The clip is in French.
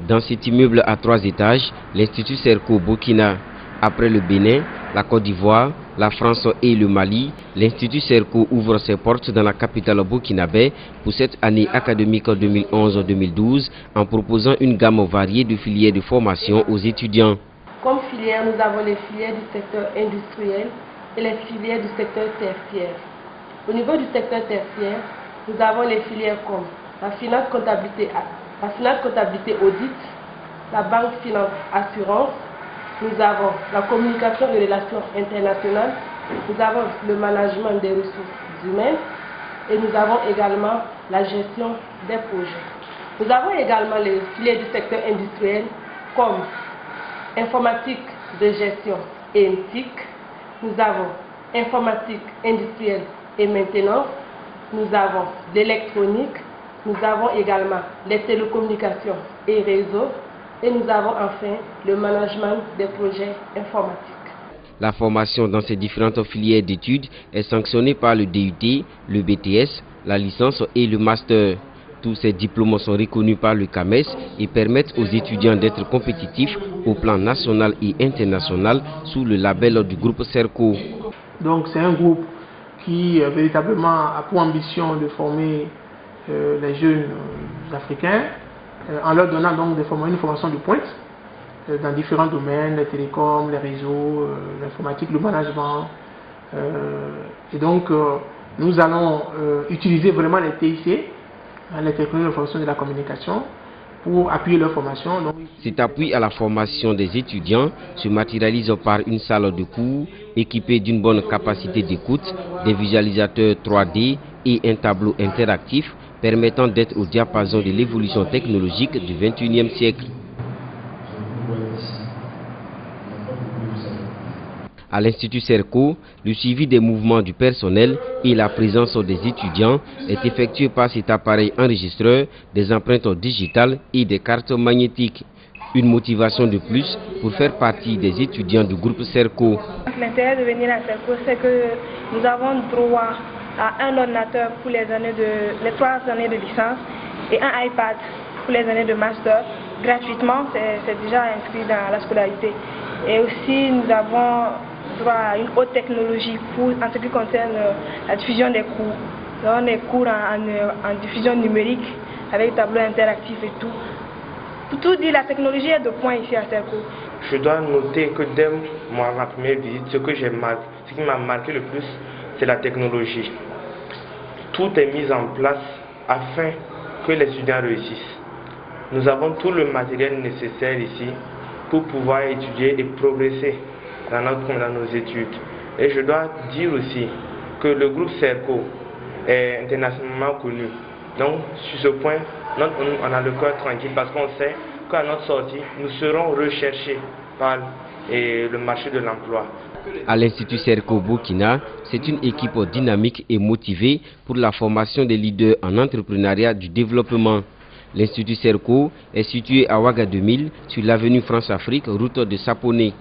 Dans cet immeuble à 3 étages, l'Institut Serco Burkina, après le Bénin, la Côte d'Ivoire, la France et le Mali, l'Institut Serco ouvre ses portes dans la capitale burkinabé pour cette année académique 2011-2012 en proposant une gamme variée de filières de formation aux étudiants. Comme filière, nous avons les filières du secteur industriel et les filières du secteur tertiaire. Au niveau du secteur tertiaire, nous avons les filières comme la finance comptabilité audit, la banque finance assurance, nous avons la communication et relations internationales, nous avons le management des ressources humaines et nous avons également la gestion des projets. Nous avons également les filières du secteur industriel comme informatique de gestion et INTIC, nous avons informatique industrielle et maintenance, nous avons l'électronique, nous avons également les télécommunications et réseaux et nous avons enfin le management des projets informatiques. La formation dans ces différentes filières d'études est sanctionnée par le DUT, le BTS, la licence et le master. Tous ces diplômes sont reconnus par le CAMES et permettent aux étudiants d'être compétitifs au plan national et international sous le label du groupe Serco. Donc c'est un groupe qui véritablement a pour ambition de former les jeunes africains en leur donnant donc une formation de pointe dans différents domaines, les télécoms, les réseaux, l'informatique, le management. Et donc nous allons utiliser vraiment les TIC, les technologies de formation de la communication, pour appuyer leur formation. Cet appui à la formation des étudiants se matérialise par une salle de cours équipée d'une bonne capacité d'écoute, des visualisateurs 3D et un tableau interactif permettant d'être au diapason de l'évolution technologique du XXIe siècle. À l'Institut Serco, le suivi des mouvements du personnel et la présence des étudiants est effectué par cet appareil enregistreur, des empreintes digitales et des cartes magnétiques. Une motivation de plus pour faire partie des étudiants du groupe Serco. L'intérêt de venir à Serco, c'est que nous avons droit à un ordinateur pour les 3 années de licence et un iPad pour les années de master. Gratuitement, c'est déjà inscrit dans la scolarité. Et aussi, nous avons droit à une haute technologie en ce qui concerne la diffusion des cours. Nous avons des cours en diffusion numérique avec tableau interactif et tout. Pour tout dire, la technologie est de point ici à Serco. Je dois noter que dès ma première visite, ce qui m'a marqué le plus, c'est la technologie. Tout est mis en place afin que les étudiants réussissent. Nous avons tout le matériel nécessaire ici pour pouvoir étudier et progresser dans nos études. Et je dois dire aussi que le groupe Serco est internationalement connu. Donc sur ce point, on a le cœur tranquille parce qu'on sait qu'à notre sortie, nous serons recherchés par le marché de l'emploi. À l'Institut Serco Burkina, c'est une équipe dynamique et motivée pour la formation des leaders en entrepreneuriat du développement. L'Institut Serco est situé à Ouaga 2000 sur l'avenue France-Afrique, route de Saponé.